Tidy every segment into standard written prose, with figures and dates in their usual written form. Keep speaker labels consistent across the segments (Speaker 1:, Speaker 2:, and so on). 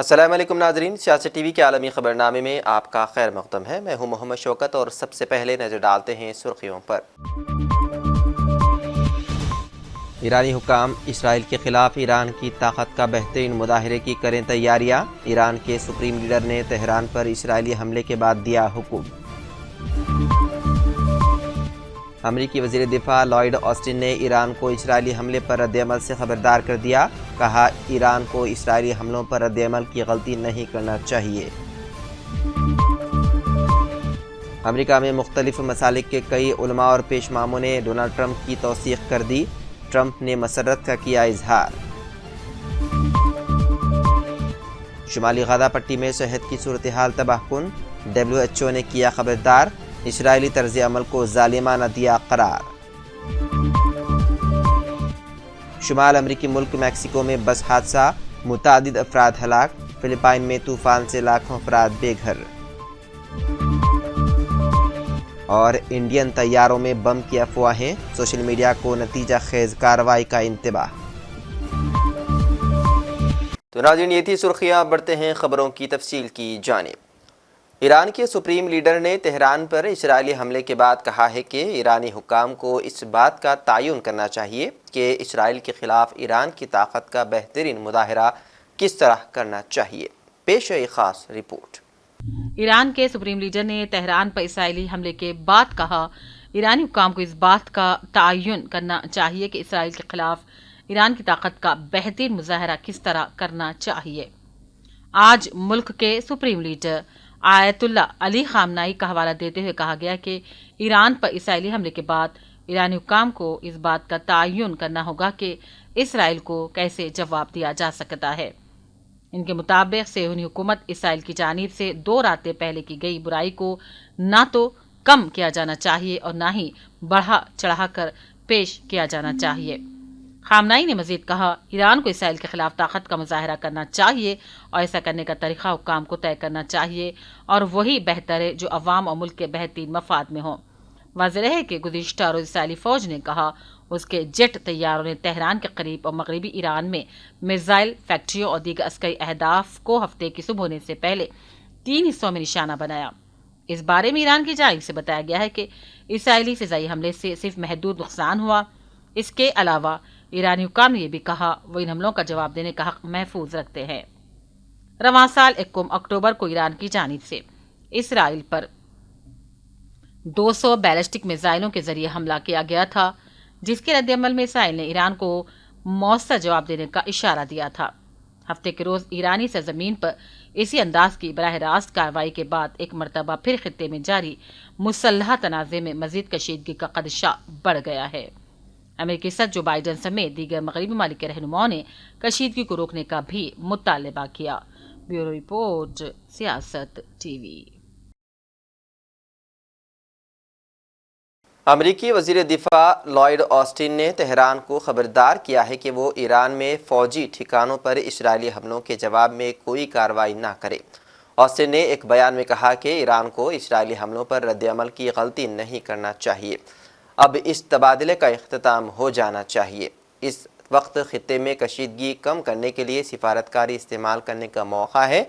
Speaker 1: السلام علیکم ناظرین، سیاست ٹی وی کے عالمی خبرنامے میں آپ کا خیر مقدم ہے۔ میں ہوں محمد شوکت اور سب سے پہلے نظر ڈالتے ہیں سرخیوں پر۔ ایرانی حکام اسرائیل کے خلاف ایران کی طاقت کا بہترین مظاہرے کی کریں تیاریاں۔ ایران کے سپریم لیڈر نے تہران پر اسرائیلی حملے کے بعد دیا حکم۔ امریکی وزیر دفاع لائیڈ آسٹن نے ایران کو اسرائیلی حملے پر رد عمل سے خبردار کر دیا۔ کہا، ایران کو اسرائیلی حملوں پر رد عمل کی غلطی نہیں کرنا چاہیے۔ امریکہ میں مختلف مسالک کے کئی علماء اور پیشماموں نے ڈونلڈ ٹرمپ کی توثیق کر دی۔ ٹرمپ نے مسرت کا کیا اظہار۔ شمالی غزہ پٹی میں صحت کی صورتحال تباہ کن، WHO نے کیا خبردار۔ اسرائیلی طرز عمل کو ظالمانہ دیا قرار۔ شمال امریکی ملک میکسیکو میں بس حادثہ، متعدد افراد ہلاک۔ فلپائن میں طوفان سے لاکھوں افراد بے گھر۔ اور انڈین طیاروں میں بم کی افواہیں، سوشل میڈیا کو نتیجہ خیز کارروائی کا انتباہ۔ تو ناظرین، یہ تھی سرخیاں، بڑھتے ہیں خبروں کی تفصیل کی جانب۔ ایران کے سپریم لیڈر نے تہران پر اسرائیلی حملے کے بعد کہا ہے کہ ایرانی حکام کو اس بات کا تعین کرنا چاہیے کہ اسرائیل کے خلاف ایران کی طاقت کا بہترین مظاہرہ کس طرح کرنا چاہیے۔ پیش ہے ایک خاص رپورٹ۔
Speaker 2: ایران کے سپریم لیڈر نے تہران پر اسرائیلی حملے کے بعد کہا، ایرانی حکام کو اس بات کا تعین کرنا چاہیے کہ اسرائیل کے خلاف ایران کی طاقت کا بہترین مظاہرہ کس طرح کرنا چاہیے۔ آج ملک کے سپریم لیڈر آیت اللہ علی خامنائی کا حوالہ دیتے ہوئے کہا گیا کہ ایران پر اسرائیلی حملے کے بعد ایرانی حکام کو اس بات کا تعین کرنا ہوگا کہ اسرائیل کو کیسے جواب دیا جا سکتا ہے۔ ان کے مطابق صہیونی حکومت اسرائیل کی جانب سے 2 راتیں پہلے کی گئی برائی کو نہ تو کم کیا جانا چاہیے اور نہ ہی بڑھا چڑھا کر پیش کیا جانا چاہیے۔ خامنائی نے مزید کہا، ایران کو اسرائیل کے خلاف طاقت کا مظاہرہ کرنا چاہیے اور ایسا کرنے کا طریقہ حکام کو طے کرنا چاہیے اور وہی بہتر ہے جو عوام اور ملک کے بہترین مفاد میں ہو۔ واضح ہے کہ گزشتہ روز اسرائیلی فوج نے کہا اس کے جیٹ طیاروں نے تہران کے قریب اور مغربی ایران میں میزائل فیکٹریوں اور دیگر عسکری اہداف کو ہفتے کی صبح ہونے سے پہلے 3 حصوں میں نشانہ بنایا۔ اس بارے میں ایران کی جانب سے بتایا گیا ہے کہ اسرائیلی فضائی حملے سے صرف محدود نقصان ہوا۔ اس کے علاوہ ایرانی حکام نے یہ بھی کہا وہ ان حملوں کا جواب دینے کا حق محفوظ رکھتے ہیں۔ رواں سال 21 اکتوبر کو ایران کی جانب سے اسرائیل پر 200 بیلسٹک میزائلوں کے ذریعے حملہ کیا گیا تھا، جس کے رد عمل میں اسرائیل نے ایران کو مؤثر جواب دینے کا اشارہ دیا تھا۔ ہفتے کے روز ایرانی سرزمین پر اسی انداز کی براہ راست کارروائی کے بعد ایک مرتبہ پھر خطے میں جاری مسلح تنازع میں مزید کشیدگی کا خدشہ بڑھ گیا ہے۔ امریکی صدر جو بائیڈن سمیت دیگر مغربی ممالک کے رہنماؤں نے کشیدگی کو روکنے کا بھی مطالبہ کیا۔ بیورو رپورٹ، سیاست ٹی وی۔
Speaker 1: امریکی وزیر دفاع لائیڈ آسٹن نے تہران کو خبردار کیا ہے کہ وہ ایران میں فوجی ٹھکانوں پر اسرائیلی حملوں کے جواب میں کوئی کارروائی نہ کرے۔ آسٹن نے ایک بیان میں کہا کہ ایران کو اسرائیلی حملوں پر رد عمل کی غلطی نہیں کرنا چاہیے۔ اب اس تبادلے کا اختتام ہو جانا چاہیے۔ اس وقت خطے میں کشیدگی کم کرنے کے لیے سفارتکاری استعمال کرنے کا موقع ہے۔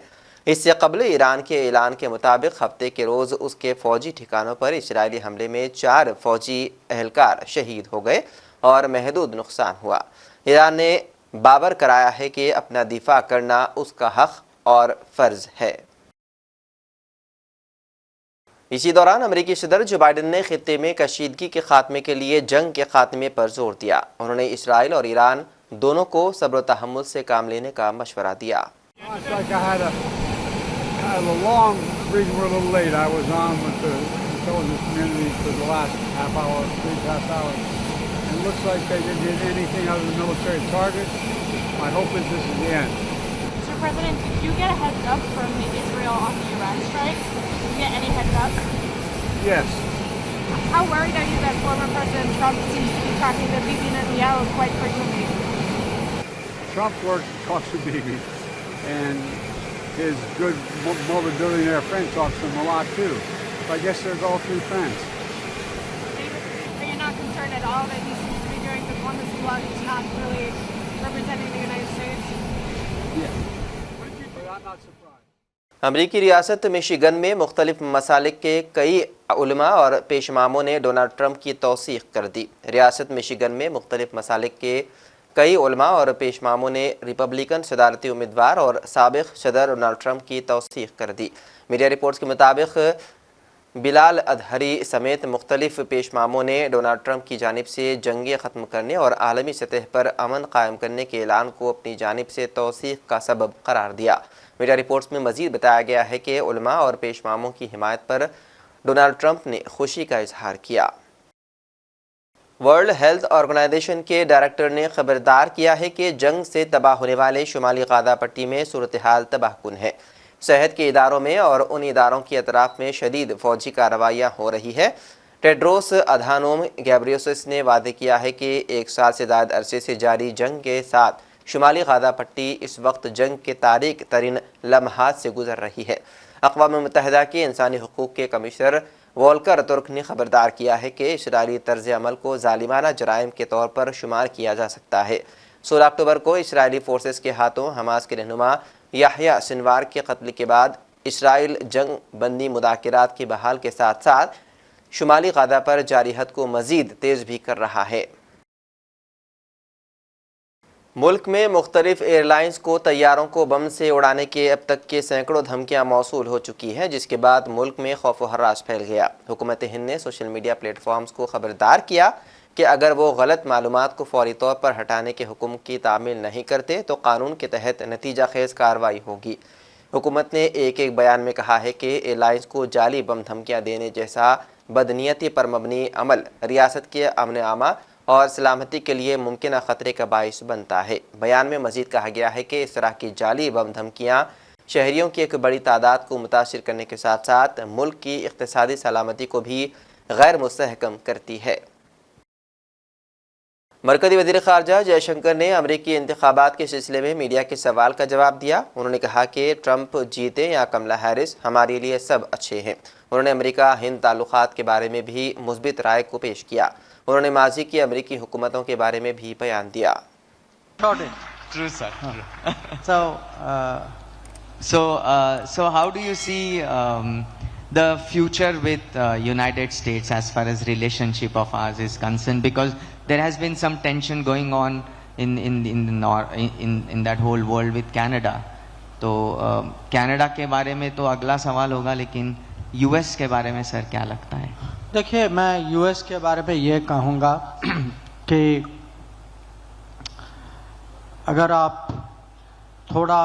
Speaker 1: اس سے قبل ایران کے اعلان کے مطابق ہفتے کے روز اس کے فوجی ٹھکانوں پر اسرائیلی حملے میں 4 فوجی اہلکار شہید ہو گئے اور محدود نقصان ہوا۔ ایران نے باور کرایا ہے کہ اپنا دفاع کرنا اس کا حق اور فرض ہے۔ اسی دوران امریکی صدر جو بائیڈن نے خطے میں کشیدگی کے خاتمے کے لیے جنگ کے خاتمے پر زور دیا۔ انہوں نے اسرائیل اور ایران دونوں کو صبر و تحمل سے کام لینے کا مشورہ دیا۔
Speaker 3: A long reason we're a little late. I was on with the intelligence community for the last half hour, 3.5 hours. And it looks like they didn't hit anything other than military targets. My hope is this is the end.
Speaker 4: Mr. President, did you get a heads up from Israel on the Iran strike? Did you get any heads up?
Speaker 3: Yes.
Speaker 4: How worried are you that former President Trump seems to be talking to Bibi Netanyahu quite frequently?
Speaker 3: Trump talks to Bibi. And his good multi-billionaire friend talks to him a lot too. So I guess they're all 3 friends.
Speaker 4: Are you not concerned at all that he seems to be doing diplomacy while he's not really representing the United States?
Speaker 3: Yeah. But not surprised.
Speaker 1: امریکی ریاست میشیگن میں مختلف مسالک کے کئی علماء اور پیشماموں نے Donald Trump کی توثیق کر دی۔ ریاست میشیگن میں مختلف مسالک کے کئی علماء اور پیشماموں نے ریپبلکن صدارتی امیدوار اور سابق صدر ڈونلڈ ٹرمپ کی توثیق کر دی۔ میڈیا رپورٹس کے مطابق بلال ادھری سمیت مختلف پیشماموں نے ڈونلڈ ٹرمپ کی جانب سے جنگیں ختم کرنے اور عالمی سطح پر امن قائم کرنے کے اعلان کو اپنی جانب سے توثیق کا سبب قرار دیا۔ میڈیا رپورٹس میں مزید بتایا گیا ہے کہ علماء اور پیشماموں کی حمایت پر ڈونلڈ ٹرمپ نے خوشی کا اظہار کیا۔ ورلڈ ہیلتھ آرگنائزیشن کے ڈائریکٹر نے خبردار کیا ہے کہ جنگ سے تباہ ہونے والے شمالی غزہ پٹی میں صورتحال تباہ کن ہے۔ صحت کے اداروں میں اور ان اداروں کے اطراف میں شدید فوجی کارروائیاں ہو رہی ہے۔ ٹیڈروس ادھانوم گیبریوسس نے وعدے کیا ہے کہ 1 سال سے زائد عرصے سے جاری جنگ کے ساتھ شمالی غزہ پٹی اس وقت جنگ کے تاریک ترین لمحات سے گزر رہی ہے۔ اقوام متحدہ کے انسانی حقوق کے کمشنر وولکر ترک نے خبردار کیا ہے کہ اسرائیلی طرز عمل کو ظالمانہ جرائم کے طور پر شمار کیا جا سکتا ہے۔ 16 اکتوبر کو اسرائیلی فورسز کے ہاتھوں حماس کے رہنما یحییٰ سنوار کے قتل کے بعد اسرائیل جنگ بندی مذاکرات کی بحال کے ساتھ ساتھ شمالی غزہ پر جاری حد کو مزید تیز بھی کر رہا ہے۔ ملک میں مختلف ایئر لائنز کو طیاروں کو بم سے اڑانے کے اب تک کے سینکڑوں دھمکیاں موصول ہو چکی ہیں، جس کے بعد ملک میں خوف و ہراس پھیل گیا۔ حکومت ہند نے سوشل میڈیا پلیٹ فارمز کو خبردار کیا کہ اگر وہ غلط معلومات کو فوری طور پر ہٹانے کے حکم کی تعمیل نہیں کرتے تو قانون کے تحت نتیجہ خیز کارروائی ہوگی۔ حکومت نے ایک بیان میں کہا ہے کہ ایئر لائنز کو جعلی بم دھمکیاں دینے جیسا بدنیتی پر مبنی عمل ریاست کے امن عامہ اور سلامتی کے لیے ممکنہ خطرے کا باعث بنتا ہے۔ بیان میں مزید کہا گیا ہے کہ اس طرح کی جعلی بم دھمکیاں شہریوں کی ایک بڑی تعداد کو متاثر کرنے کے ساتھ ساتھ ملک کی اقتصادی سلامتی کو بھی غیر مستحکم کرتی ہے۔ مرکزی وزیر خارجہ جے شنکر نے امریکی انتخابات کے سلسلے میں میڈیا کے سوال کا جواب دیا۔ انہوں نے کہا کہ ٹرمپ جیتے یا کملا ہیرس، ہمارے لیے سب اچھے ہیں۔ انہوں نے امریکہ ہند تعلقات کے بارے میں بھی مثبت رائے کو پیش کیا۔ انہوں نے ماضی کی امریکی حکومتوں کے بارے میں بھی بیان دیا۔
Speaker 5: True, sir. So how do you see the future with United States as far as relationship of ours is concerned? Because there has been some tension going on in that whole world with Canada. تو Canada کے بارے میں تو اگلا سوال ہوگا، لیکن U S کے بارے میں سر کیا لگتا ہے؟
Speaker 6: دیکھیے، میں یو ایس کے بارے میں یہ کہوں گا کہ اگر آپ تھوڑا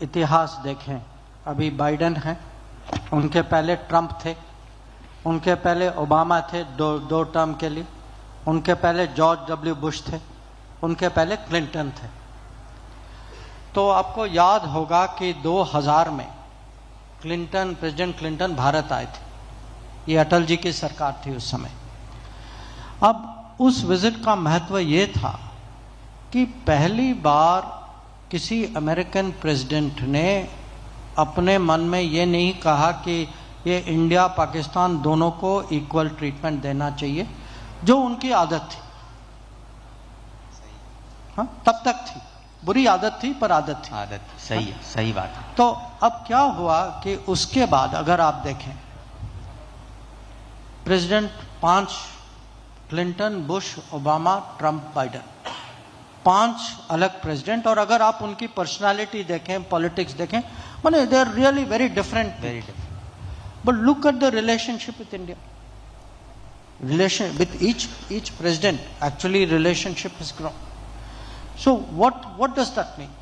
Speaker 6: اتہاس دیکھیں، ابھی بائیڈن ہیں، ان کے پہلے ٹرمپ تھے، ان کے پہلے اوباما تھے دو ٹرم کے لیے، ان کے پہلے جارج ڈبلیو بش تھے، ان کے پہلے کلنٹن تھے۔ تو آپ کو یاد ہوگا کہ 2000 میں پریزیڈنٹ کلنٹن بھارت آئے تھے، یہ اٹل جی کی سرکار تھی اس سمے۔ اب اس وزٹ کا مہتو یہ تھا کہ پہلی بار کسی امریکن پریزیڈنٹ نے اپنے من میں یہ نہیں کہا کہ یہ انڈیا پاکستان دونوں کو ایکول ٹریٹمنٹ دینا چاہیے، جو ان کی عادت تھی۔ ہاں، تب تک تھی، بری عادت تھی پر عادت تھی۔
Speaker 5: عادت صحیح ہے، صحیح بات ہے۔
Speaker 6: تو اب کیا ہوا کہ اس کے بعد اگر آپ دیکھیں، president 5 Clinton, Bush, Obama, Trump, Biden, 5 الگ پریزیڈنٹ، اور اگر آپ ان کی پرسنالٹی دیکھیں، پالیٹکس دیکھیں، مانے they are really very different, but look at the relationship with India, relation with each president. Actually relationship has grown. So what does that mean?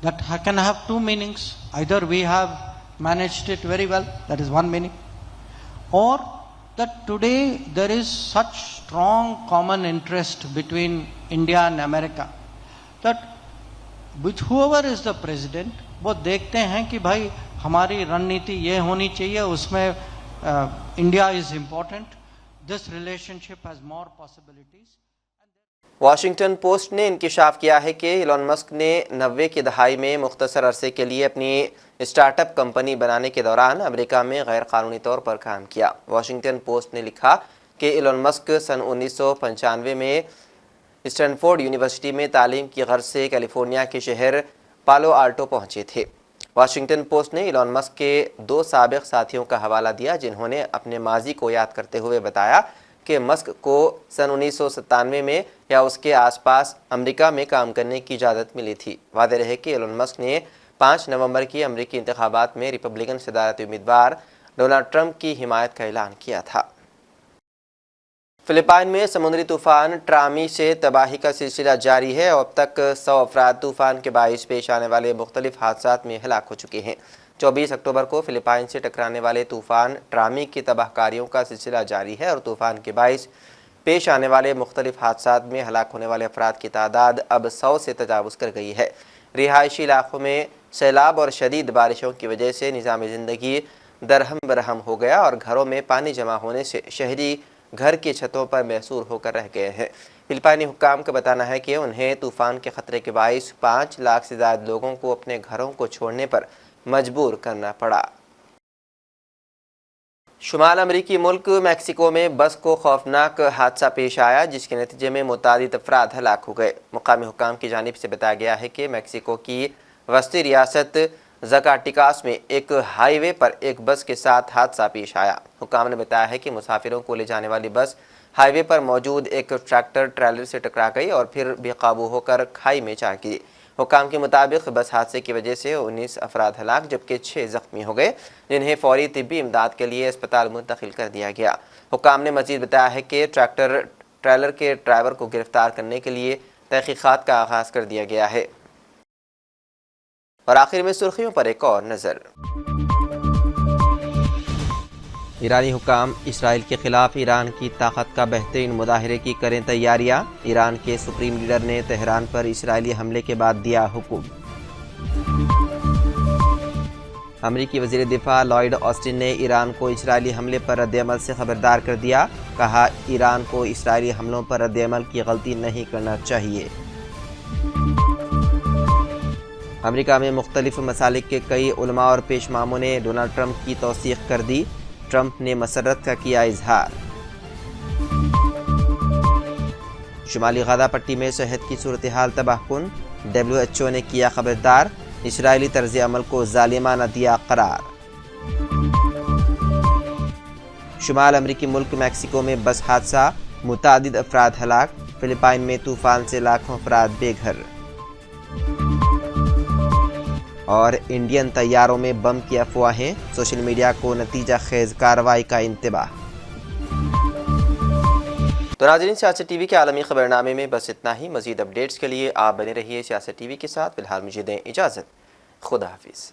Speaker 6: That can have two meanings. Either we have managed it very well, that is one meaning, or that today there is such strong common interest between India and America that with whoever is the president, وہ دیکھتے ہیں کہ بھائی ہماری رننیتی یہ ہونی چاہیے، اس میں India is important. This relationship has more possibilities.
Speaker 1: Washington post نے انکشاف کیا ہے کہ ایلون مسک نے 90 کی دہائی میں مختصر عرصے کے لیے اپنی اسٹارٹ اپ کمپنی بنانے کے دوران امریکہ میں غیر قانونی طور پر کام کیا۔ واشنگٹن پوسٹ نے لکھا کہ ایلون مسک سن 1995 میں اسٹینفورڈ یونیورسٹی میں تعلیم کی غرض سے کیلیفورنیا کے شہر پالو آلٹو پہنچے تھے۔ واشنگٹن پوسٹ نے ایلون مسک کے 2 سابق ساتھیوں کا حوالہ دیا جنہوں نے اپنے ماضی کو یاد کرتے ہوئے بتایا کہ مسک کو سن 1997 میں یا اس کے آس پاس امریکہ میں کام کرنے کی اجازت ملی تھی۔ واضح رہے کہ ایلون مسک نے 5 نومبر کی امریکی انتخابات میں ریپبلکن صدارتی امیدوار ڈونلڈ ٹرمپ کی حمایت کا اعلان کیا تھا۔ فلپائن میں سمندری طوفان ٹرامی سے تباہی کا سلسلہ جاری ہے اور اب تک 100 افراد طوفان کے باعث پیش آنے والے مختلف حادثات میں ہلاک ہو چکے ہیں۔ 24 اکتوبر کو فلپائن سے ٹکرانے والے طوفان ٹرامی کی تباہ کاریوں کا سلسلہ جاری ہے اور طوفان کے باعث پیش آنے والے مختلف حادثات میں ہلاک ہونے والے افراد کی تعداد اب 100 سے تجاوز کر گئی ہے۔ رہائشی علاقوں میں سیلاب اور شدید بارشوں کی وجہ سے نظام زندگی درہم برہم ہو گیا اور گھروں میں پانی جمع ہونے سے شہری گھر کی چھتوں پر محصور ہو کر رہ گئے ہیں۔ فلپائنی حکام کا بتانا ہے کہ انہیں طوفان کے خطرے کے باعث 5 لاکھ سے زیادہ لوگوں کو اپنے گھروں کو چھوڑنے پر مجبور کرنا پڑا۔ شمال امریکی ملک میکسیکو میں بس کو خوفناک حادثہ پیش آیا جس کے نتیجے میں متعدد افراد ہلاک ہو گئے۔ مقامی حکام کی جانب سے بتایا گیا ہے کہ میکسیکو کی وسطی ریاست زکاٹیکاس میں ایک ہائی وے پر ایک بس کے ساتھ حادثہ پیش آیا۔ حکام نے بتایا ہے کہ مسافروں کو لے جانے والی بس ہائی وے پر موجود ایک ٹریکٹر ٹریلر سے ٹکرا گئی اور پھر بے قابو ہو کر کھائی میں جا گری۔ حکام کے مطابق بس حادثے کی وجہ سے 19 افراد ہلاک جبکہ 6 زخمی ہو گئے جنہیں فوری طبی امداد کے لیے اسپتال منتقل کر دیا گیا۔ حکام نے مزید بتایا ہے کہ ٹریکٹر ٹریلر کے ڈرائیور کو گرفتار کرنے کے لیے تحقیقات کا آغاز کر دیا گیا ہے۔ اور آخر میں سرخیوں پر ایک اور نظر۔ ایرانی حکام اسرائیل کے خلاف ایران کی طاقت کا بہترین مظاہرے کی کریں تیاریاں۔ ایران کے سپریم لیڈر نے تہران پر اسرائیلی حملے کے بعد دیا حکم۔ امریکی وزیر دفاع لائیڈ آسٹن نے ایران کو اسرائیلی حملے پر رد عمل سے خبردار کر دیا۔ کہا ایران کو اسرائیلی حملوں پر رد عمل کی غلطی نہیں کرنا چاہیے۔ امریکہ میں مختلف مسالک کے کئی علماء اور پیشماموں نے ڈونلڈ ٹرمپ کی توثیق کر دی۔ ٹرمپ نے مسرت کا کیا اظہار۔ شمالی غزہ پٹی میں صحت کی صورتحال تباہ کن، WHO نے کیا خبردار، اسرائیلی طرز عمل کو ظالمانہ دیا قرار۔ شمال امریکی ملک میکسیکو میں بس حادثہ، متعدد افراد ہلاک۔ فلپائن میں طوفان سے لاکھوں افراد بے گھر۔ اور انڈین طیاروں میں بم کی افواہیں، سوشل میڈیا کو نتیجہ خیز کارروائی کا انتباہ۔ تو ناظرین، سیاست ٹی وی کے عالمی خبرنامے میں بس اتنا ہی۔ مزید اپڈیٹس کے لیے آپ بنے رہیے سیاست ٹی وی کے ساتھ۔ فی الحال مجھے دیں اجازت، خدا حافظ۔